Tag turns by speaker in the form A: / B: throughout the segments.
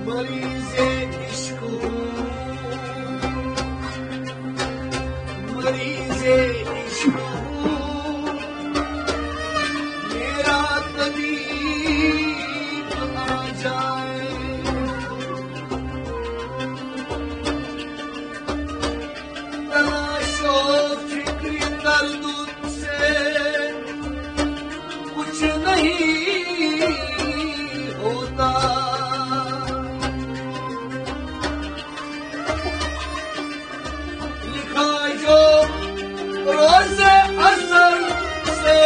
A: मरीज़े इश्क हूँ, मरीज़े इश्क हूँ, मेरा तबीब आ जाए, तलाशो फिक्र दर्द से कुछ नहीं होता, लिखा जो रोज़े अज़ल से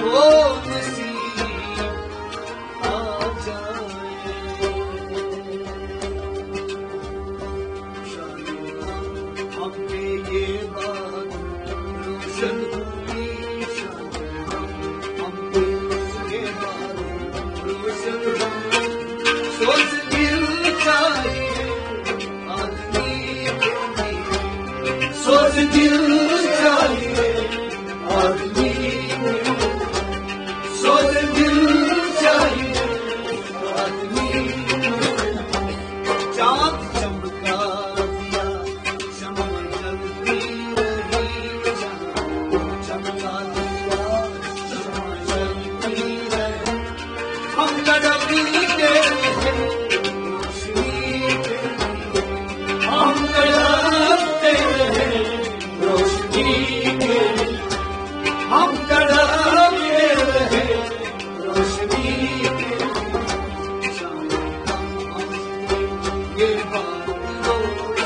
A: वो नसीब आ जाए। शायद हम पे ये बात रोशन हुई, शायद हम पे ये बात रोशन हुई। सोच दिल चाहिए आदमी के लिए, सोच दिल चाहिए आदमी के लिए, सोच दिल चाहिए आदमी के लिए। चाँद चमका दिया, शम्मा जलती रही, चाँद चमका दिया, शम्मा जलती रही। हम तड़पते रहे रोशनी के लिए, हम तड़पते रहे रोशनी के लिए, हम तड़पते रहे रोशनी के लिए। शायद हम ये बात रोशन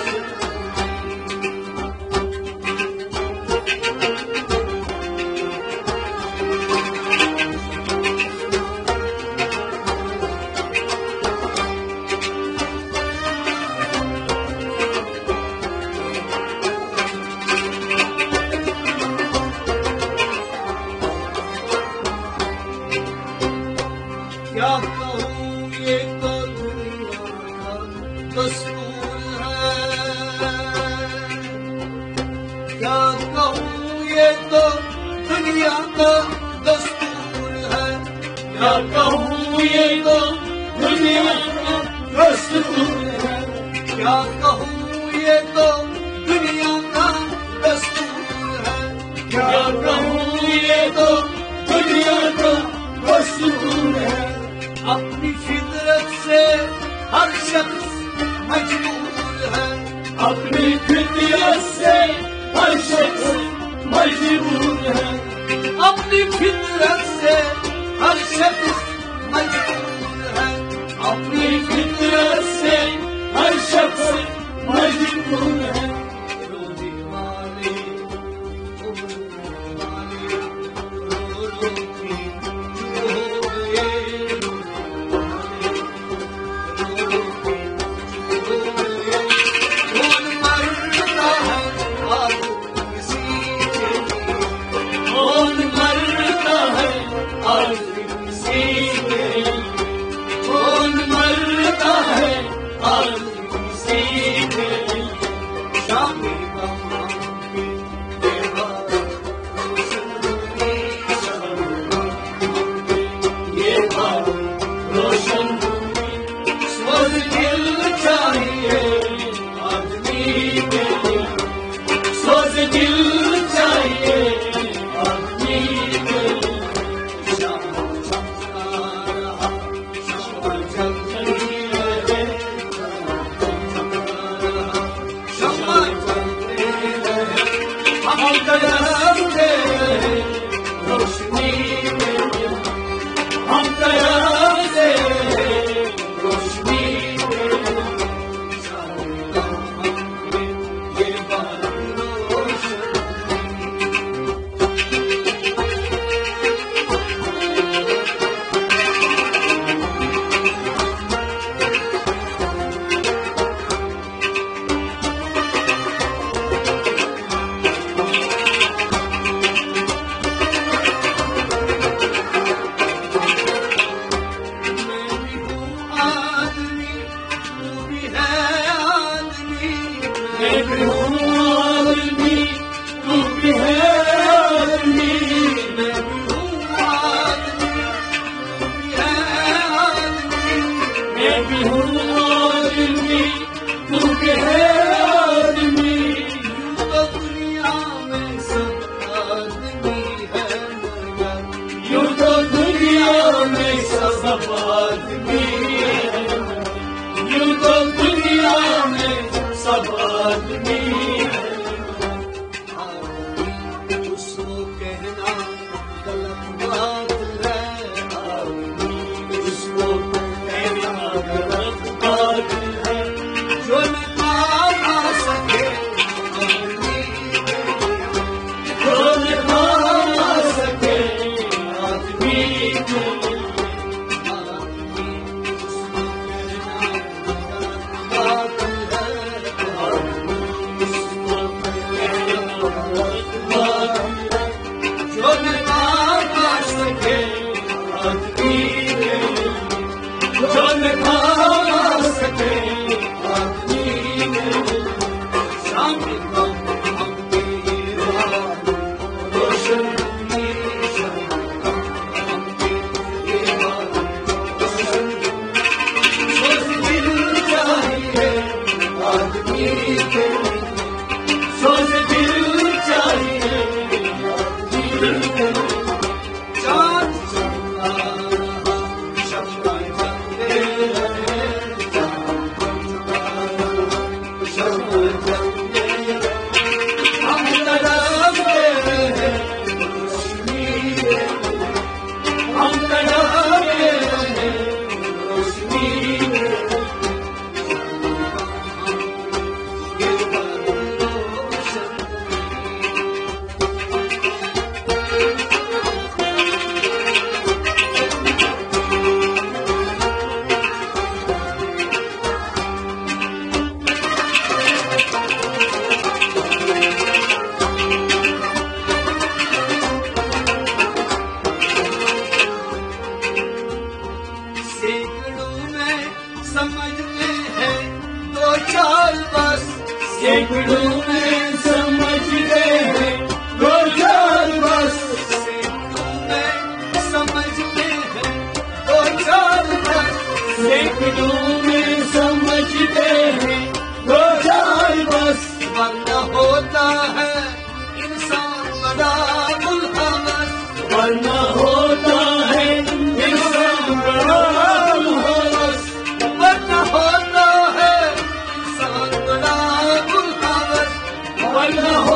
A: क्या कहूँ ये तो दुनिया का दस्तूर है, क्या कहूँ ये तो दुनिया का दस्तूर है, क्या कहूँ ये तो दुनिया का दस्तूर है, क्या कहूँ ये तो दुनिया का दस्तूर है, क्या कहूँ ये तो दुनिया का दस्तूर है। अपनी फितरत से हर शख्स मजबूर है, अपनी फितरत से हर शख्स मजबूर है, अपनी फितरत से हर शख्स मजबूर है, अपनी फितरत से हर शख्स मजबूर है। रोने वाले रो रो के हो गए, कौन मरता है आज किसी के लिए, कौन मरता है आज किसी के लिए, कौन मरता है आज किसी के लिए। शामी गम के दीवार रोशन हुई, शामी गम के ये बात रोशन हुई। सोच दिल चाहिए आदमी के लिए, सोच दिल चाहिए आदमी के लिए। शाम चमका रहा, शम्मा जलती रहे, चमका रहा, शम्मा जलती रहे। हम तड़पते रहे रोशनी के लिए, हम तड़पते रहे रोशनी के लिए। शायद हम पे ये बात रोशन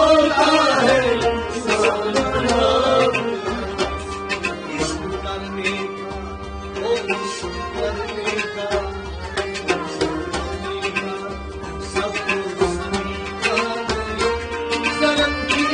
A: होता है सारा इश्क करने का ओ इश्क करने का सबको सनम की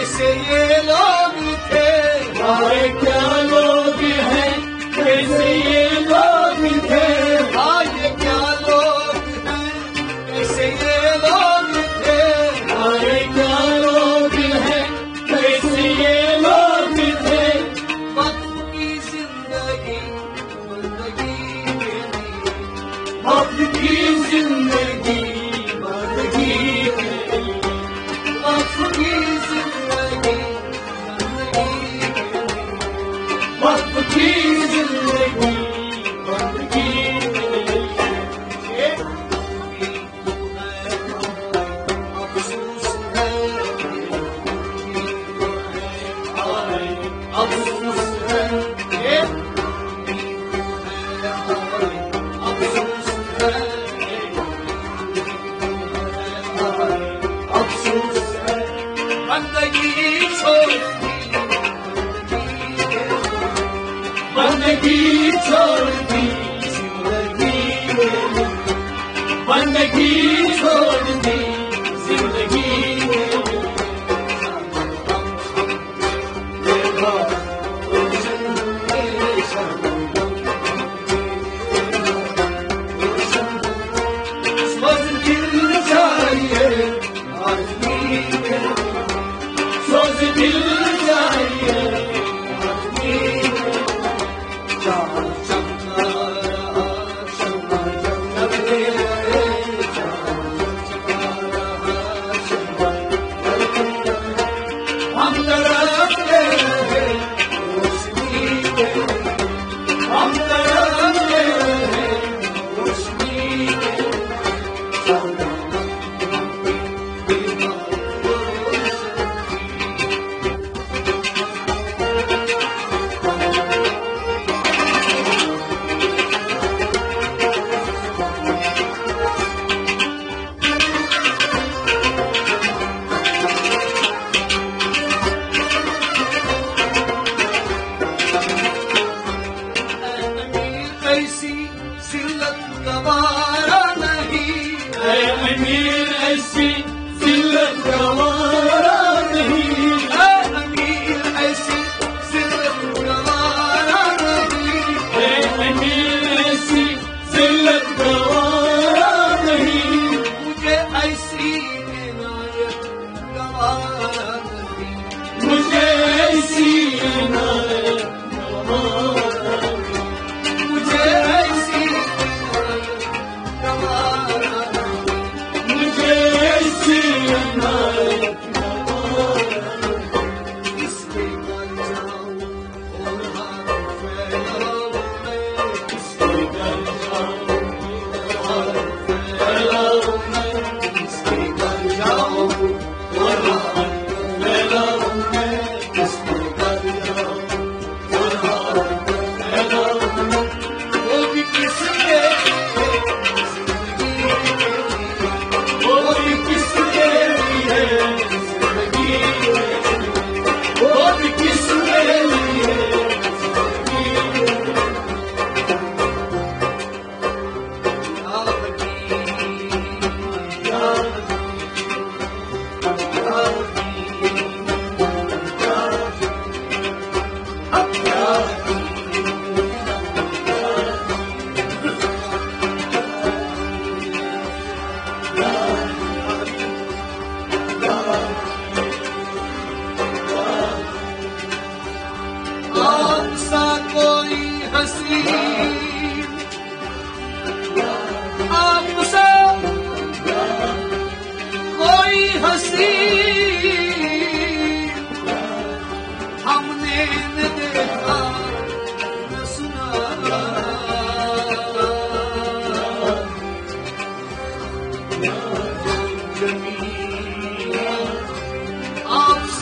A: कैसे ये लोग थे हाय क्या लोग हैं कैसे ये लोग थे हाय क्या लोग हैं कैसे ये लोग थे हाय क्या लोग हैं कैसे ये लोग थे वक्त की जिंदगी बंदगी के लिए वक्त की जिंदगी बंदगी के लिए वक्त की वक्त की जिंदगी बंदगी अफसोस है अफसोस है अफसोस है अफसोस है बंदगी छोड़ बंदगी छोड़ दी जिंदगी बंदगी छोड़ दी जिंदगी सोच दिल चाहिए सोच दिल चाहिए हम तरफते रहे रोशनी के हम तरफते रहे रोशनी के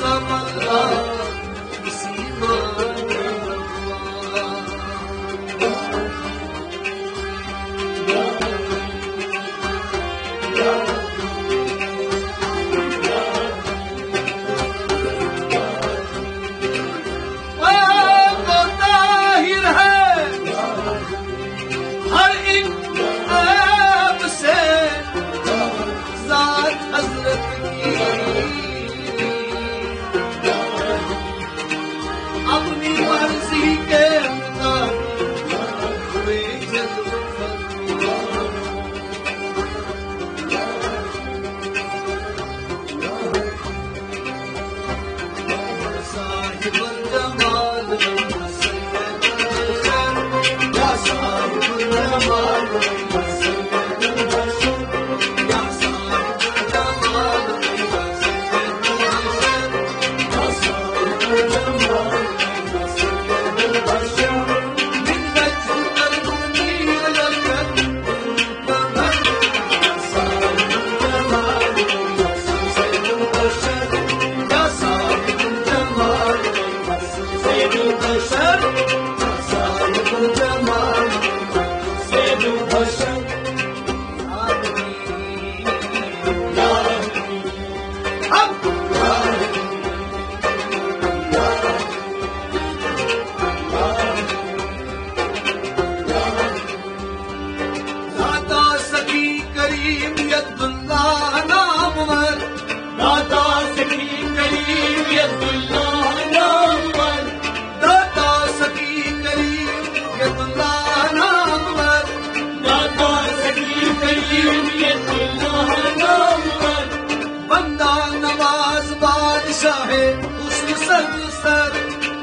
A: समला किसी अपनी मर्जी के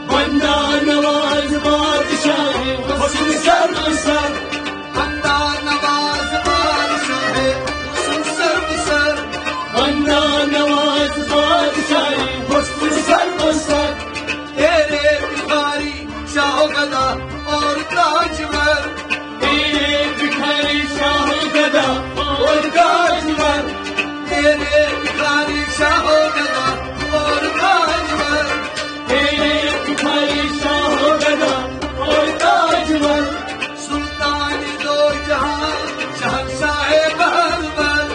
A: बंदा नवाज बादशाह हुस्न सर बंदा नवाज बादशाह हुस्न सर बंदा नवाज बादशाह हुस्न सर तेरे भिखारी शाह गदा और ताजवर तेरे भिखारी शाह गदा और ताजवर तेरे भिखारी शाह गदा और ताजवर तेरे भिखारी शाह गदा और ताजवर सुल्तान दो जहां शहंशाह बहरवर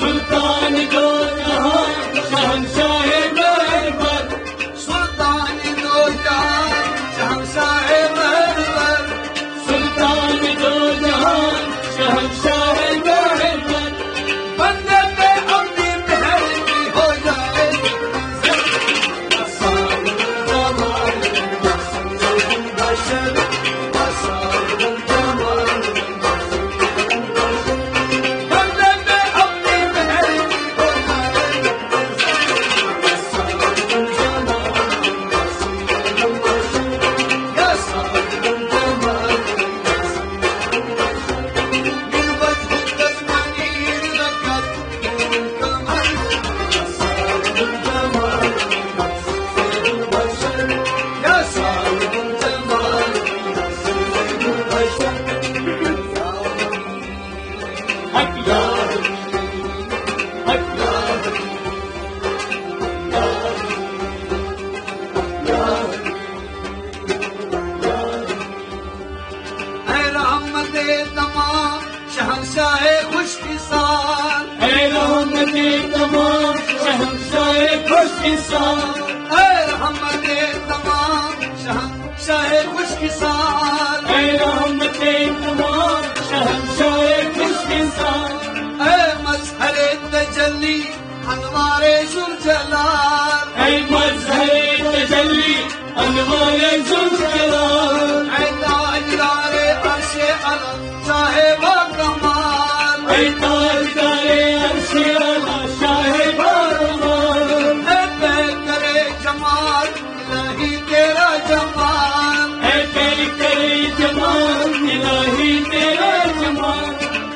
A: सुल्तान दो जहां शहंशाह बहरवर सुल्तान दो जहां शहंशाह बहरवर सुल्तान दो जहां शहंशाह बहरवर बंदे पे अपनी मेहर की हो जाए शहंशाह खुशकिसान है रहमते तमाम शहंशाह खुशकिसान है रहमते तमाम शहंशाह खुशकिसान है रहमते तमाम शहंशाह खुशकिसान है मजहरे तजल्ली अनवारे जुलजलाल है मजहरे तजल्ली अनवारे जुलजलाल है ताजदारे अर्शे अलम साहिब कमाल है ताजदारे अर्शे अलम साहिब कमाल है पे करे जमाल इलाही तेरा जमाल है पे करे जमाल इलाही तेरा जमाल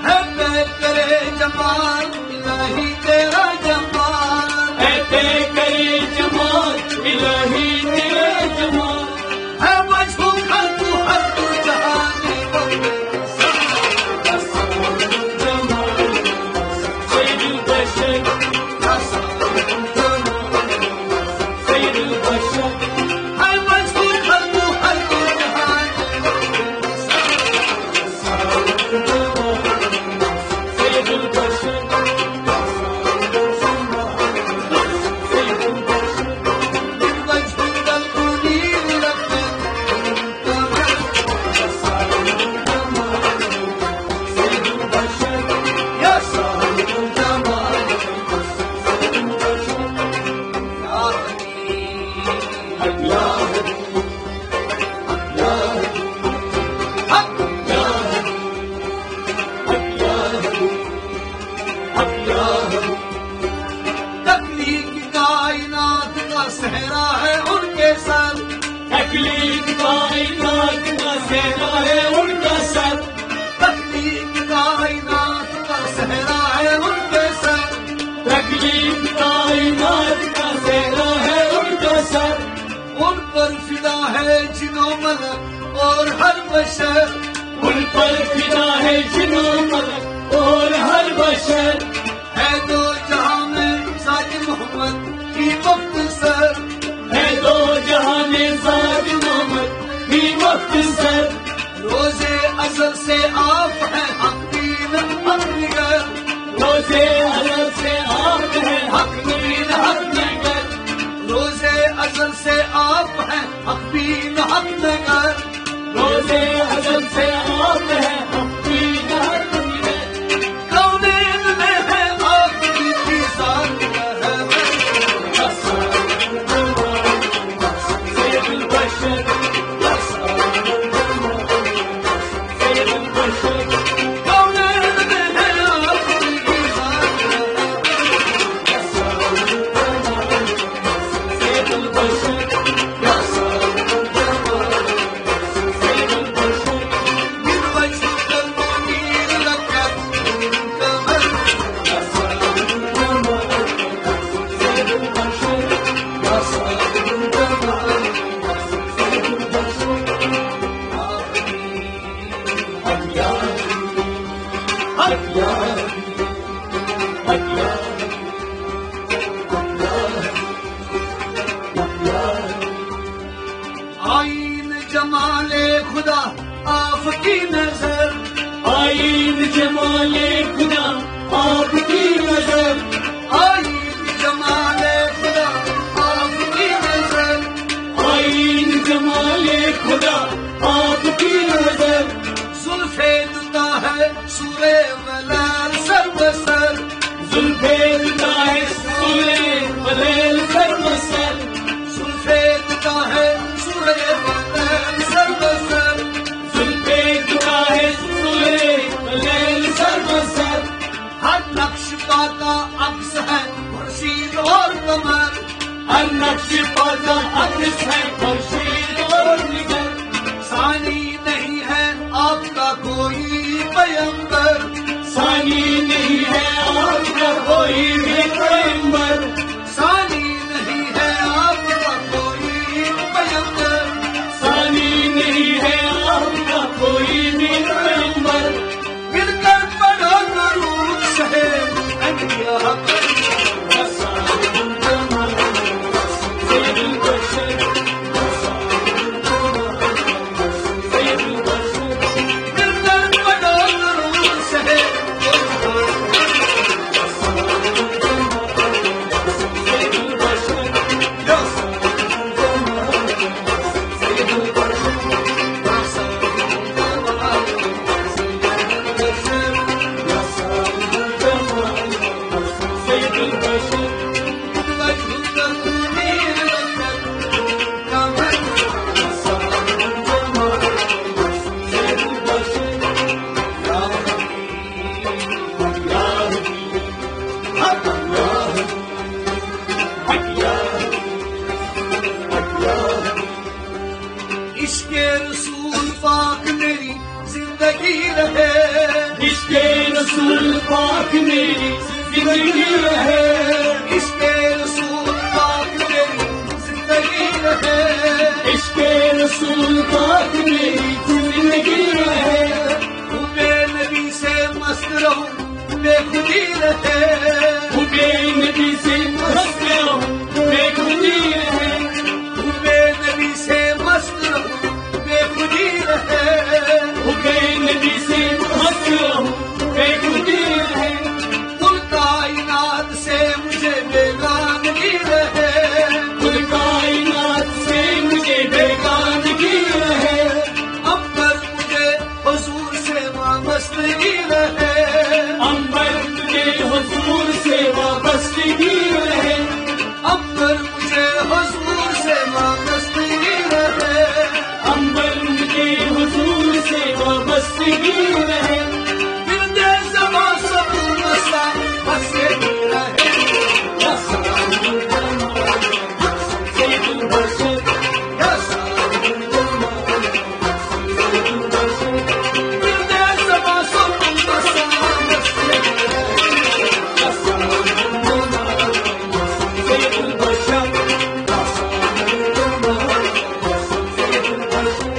A: है पे करे जमाल इलाही तेरा जमाल है पे करे जमाल इलाही तेरा जमाल तकलीफ कायनात का सहरा है उनके सर,
B: तकलीफ कायनात का सहरा है उनका सर,
A: तकलीफ कायनात का सहरा है उनके सर,
B: तकलीफ कायनात का सहरा है उनका सर।
A: उन पर फिदा है जिनो मलक और हर बशर,
B: उन पर फिदा है जिनो मलक और हर बशर।
A: है दो जहां में साजिद मोहम्मद की मुख्तसर,
B: है दो जहां में ज़ात मोहम्मद की मुख्तसर।
A: रोजे अजल से आप हैं हक दीन हक निगर,
B: रोज़े अज़ल से आप हैं हक दीन हक निगर,
A: रोजे अजल से आप हैं हक दीन हक नगर,
B: रोज़े अज़ल से आप हैं हक दीन हक निगर।
A: कौनेन में है आपकी ज़ात रहमत,
B: सैयदुल बशर, सैयदुल बशर,
A: कौनेन में है आपकी ज़ात रहमत,
B: सैयदुल बशर, सैयदुल बशर।
A: बिन वजह तलमीर रखत कमर,
B: सैयदुल बशर, सैयदुल बशर। हक या हक या हक या
A: आईन जमाले खुदा आपकी नजर,
B: आईन जमाले खुदा आपकी नजर,
A: आईन जमाले खुदा आपकी नजर,
B: आईन जमाले खुदा आपकी नजर।
A: जुल्फे दुता है सूरे वलाल सर बसर,
B: जुल्फे दुता है सूरे बलेल सर बसर,
A: जुल्फे दुता है सूरे वलाल सर बसर,
B: जुल्फे दुता है सूरे बलेल सर बसर।
A: हर नक्श का अक्स है खुर्शीद और कमर,
B: हर नक्श पाता अक्स है खुर्शीद और निगर।
A: सानी नहीं है आपका कोई पैगंबर,
B: सानी नहीं है आपका कोई भी पैगंबर,
A: सानी नहीं है आपका कोई पैगंबर,
B: सानी नहीं है आपका कोई भी पैगंबर।
A: गिरकर पढ़ो दरूद शहे अंबिया पर,
B: सैयदुल बशर, सैयदुल बशर,
A: गिरकर पढ़ो दरूद शहे
B: सैयदुल बशर, सैयदुल बशर। सैयदुल बशर, सैयदुल बशर।
A: इश्के रसूल पाक मेरी जिंदगी रहे,
B: इश्के रसूल पाक मेरी जिंदगी रहे,
A: इश्के रसूल पाक मेरी जिंदगी रहे,
B: इश्के रसूल पाक मेरी जिंदगी रहे।
A: हुबे नबी से मस्त रहूं बेखुदी रहे,
B: हुबे नबी से मस्त रहूं बेखुदी रहे,
A: हुबे नबी से मस्त रहूं बेखुदी रहे,
B: हुबे नबी से मस्त रहूं बेखुदी रहे।
A: कुल कायनात से मुझे बेगानगी रहे,
B: कुल कायनात से मुझे बेगानगी रहे,
A: अंबर मुझे हुजूर से वाबस्तगी रहे,
B: अंबर तुझे हुजूर से वाबस्तगी रहे,
A: अंबर मुझे
B: ही रहे
A: गिरदे ज़मां सब मसा बसे रहे
B: या साहिबुल जमाल सैयदुल बशर
A: या साहिबुल जमाल
B: सैयदुल बशर
A: गिरदे ज़मां सब मसा बसे रहे
B: या साहिबुल जमाल सैयदुल बशर या साहिबुल जमाल सैयदुल बशर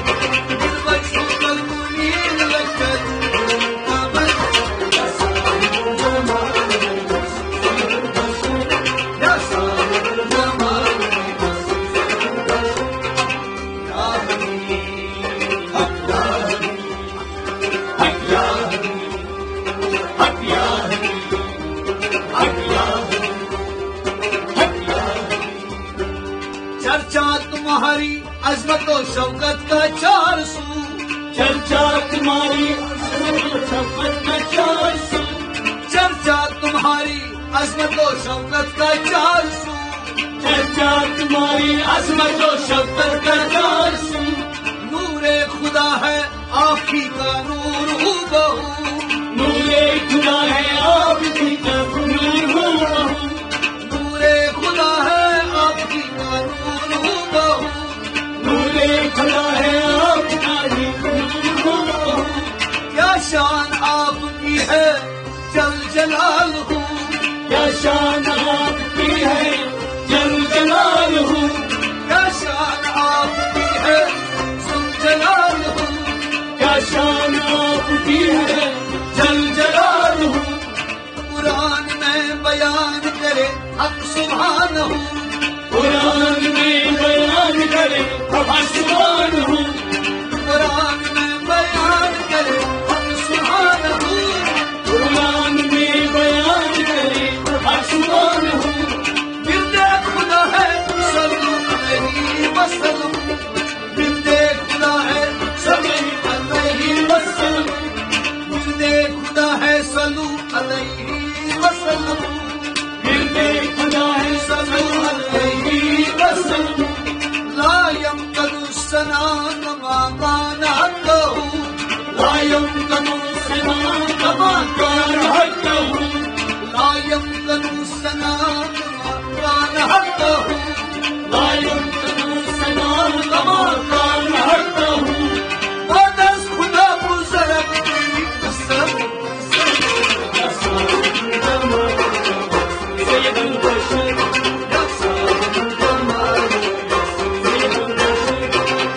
A: بالمشروق المنير لك الأمل
B: या साहिबुल जमाल सैयदुल बशर
A: يا صاحب الجمال يا
B: हक या हक या हक या हक या
A: चर्चा तुम्हारी अजमत और शौकत का 400
B: चर्चा तुम्हारी शपथ का 400
A: चर्चा तुम्हारी अजमत और शौकत का 400
B: चर्चा तुम्हारी अजमत और शब्द का 400
A: नूरे खुदा है आपकी का नूर हूबहू
B: नूरे खुदा है आपकी का नूर हूबहू
A: नूरे खुदा है आपकी का नूर हूबहू
B: नूरे खुदा है आपका ही नूर हूबहू
A: क्या शान आपकी है जल जलाल हूँ
B: क्या शान आपकी है जल जलाल हूँ
A: क्या शान आपकी है सुन जलाल हूँ
B: क्या शान आपकी है जल जलाल हूँ
A: कुरान में बयान करे हक सुभान हूँ
B: कुरान में बयान करे आसमान हूँ
A: कुरान में बयान करे हक सुभान हूँ
B: कुरान में बयान करे आसमान हूँ
A: बिंदे खुदा है सलू अलैहि वसल्लम बिंदे खुदा है सलू अलैहि वसल्लम बिंदे खुदा है सलू अलैहि वसल्लम
B: गिरदे खुदा है
A: सलू अलैहि वसल्लम ला यमकनु सना कमा काना कहू
B: लायम कनो सना कमा कार हकहू
A: ला यमकनु सना कमा काना कहू
B: लायम कनो सना कमा कार हकहू
A: बदस खुदा बुज़ुर्ग तेरी कसम
B: या साहिबुल जमाल सैयदुल बशर
A: या साहिबुल जमाल
B: सैयदुल बशर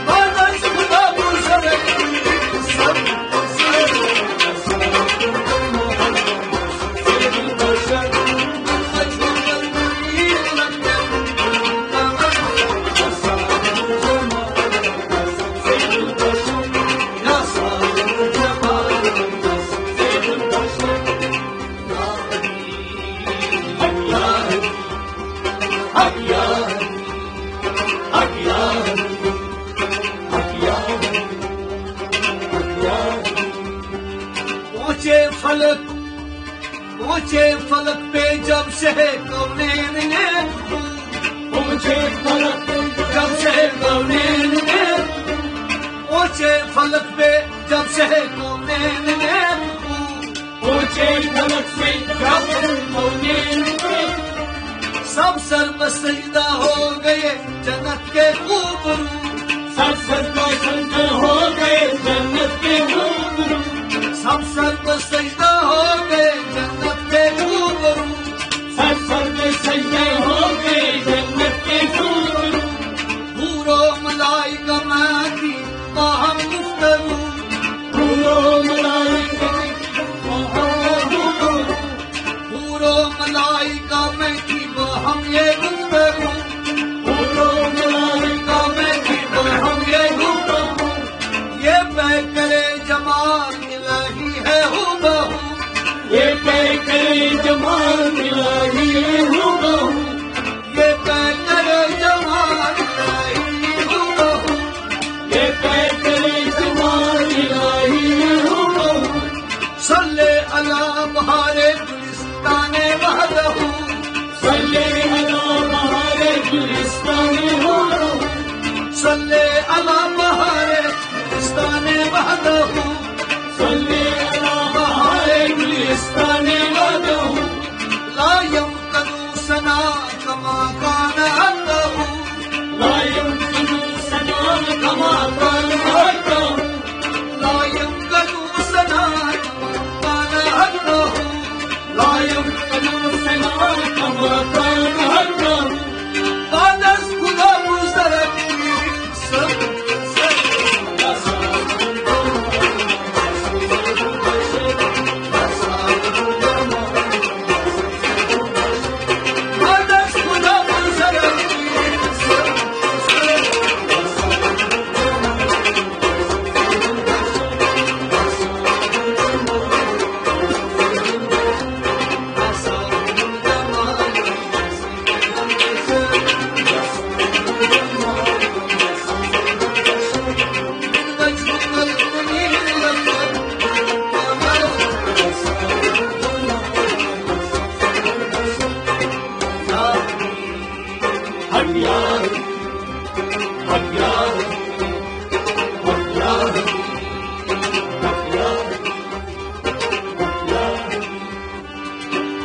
A: बदस खुदा बुज़ुर्ग तेरी कसम
B: या साहिबुल जमाल सैयदुल बशर
A: मशरूक़ अलमुनीर लक्कल कमर
B: या साहिबुल जमाल सैयदुल बशर
A: या साहिबुल जमाल
B: सैयदुल बशर हक या हक या हक या हक या हक या
A: पहुंचे फलक पे जब शह कौनैन ने
B: मुझे फलक
A: जब शह कौनैन ने पहुंचे फलक पे जब शह कौनैन ने
B: मुझे फलक से जब कौनैन पे
A: सब सर बसजदा हो गए जन्नत के खूबरू
B: सब सजदा सजदा हो गए जन्नत के रूबरू
A: सब सर बसजदा हो गए जन्नत के खूबरू
B: सब सजदे सजदे हो गए जन्नत के रूबरू
A: पूरो मलाइका मैं थी बाहम गुफ्तरू
B: पूरो मलाइका
A: पूरो मलाइका में थी बाहम ये गुफ्तरू
B: पूरो मलाइका
A: में थी बाहम ये गुफ्तरू ये पै करे जमाल इलाही है हूबहू
B: ये पे करे जमाल इलाही हूबहू
A: ये पै करे जमाल इलाही हूबहू
B: ये पे करे जमाल इलाही हूबहू
A: सल्ले अला बहारे गुलिस्ताने वहदहू
B: सल्ले अला बहारे गुलिस्तान हूबहू
A: सल्ले अला बहारे गुलिस्ताने वहदहू कमा कान हक़हू
B: ला यमकनु सना कमा कान हक़हू
A: ला यमकनु सना कमा कान हक़हू
B: ला यमकनु सना कमा कान हक़हू
A: बादस खुदा मुज़रत सब बादस खुदा मुज़रत
B: हक़यार हक़यार हक़यार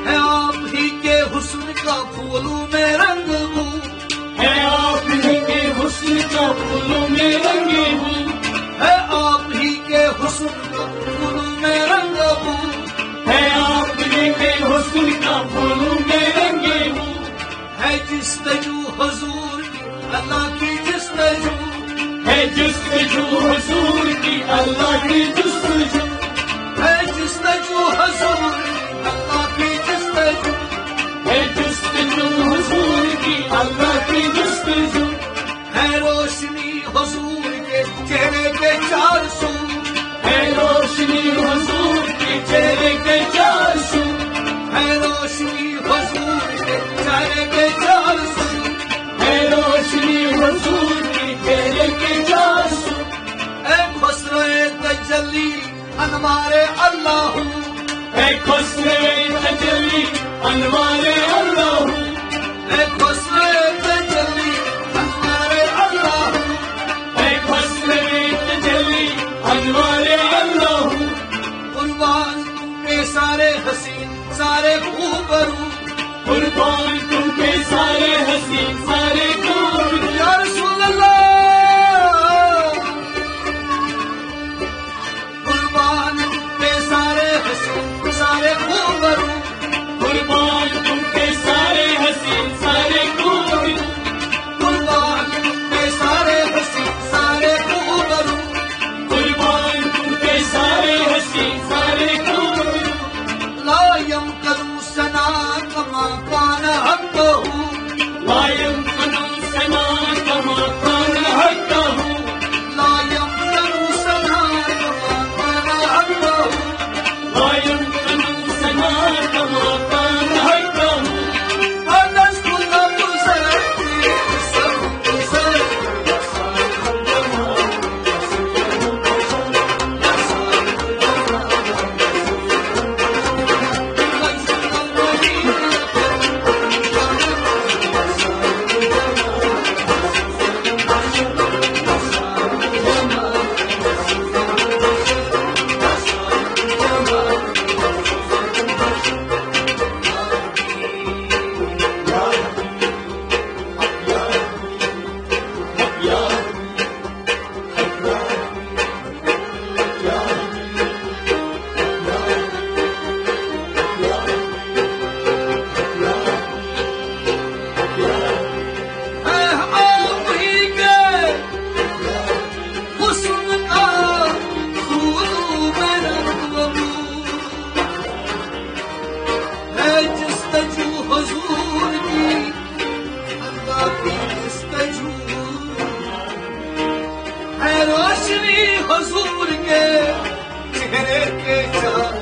A: है आप ही के हुस्न का फूलों में रंग हूँ
B: है आप ही के हुस्न का फूलों में रंगे हूँ
A: है आप ही के हुस्न का फूलों में रंग हूँ
B: है आप ही के हुस्न का फूलों में रंगे हूँ
A: है जिस्तजू हुजूर की अल्लाह की जिस्तजू
B: है जुस्तजू हुजूर की अल्लाह की जुस्तजू
A: है जिस्तजू हुजूर अल्लाह की जिस्तजू
B: है जुस्तजू हुजूर की अल्लाह की जुस्तजू
A: है रोशनी हुजूर के चेहरे पे 400
B: है रोशनी हुजूर के चेहरे के 400
A: है रोशनी हुजूर के चेहरे पे 400
B: है रोशनी हुजूर के चेहरे के 400
A: ए खुसरे तजल्ली अनवारे अल्लाह
B: है खुसरे तजल्ली अनवारे अल्लाह
A: ए खुसरे तजल्ली अनवारे अल्लाह
B: है खुसरे तजल्ली अनवारे अल्लाह
A: कुर्बान तुम पे सारे हसीन सारे खूबरू
B: कुर्बान तुम पे सारे हसीन सारे खूब
A: या रसूल अल्लाह कुर्बान तुम पे सारे हसीन सारे खूबरू
B: कुर्बान तुम पे सारे हसीन सारे खूब
A: कुर्बान तुम पे सारे हसीन सारे खूबरू
B: कुर्बान तुम पे सारे हसीन सारे खूब
A: ला यमकनु सना कमा कान हक़हू
B: ला यमकनु सना कमा कान हक़हू
A: ला यमकनु सना कमा कान हक़हू
B: ला यमकनु सना कमा कान हक़हू
A: बादस खुदा मुज़रत सब गुज़र रोशनी हुजूर के चेहरे के चार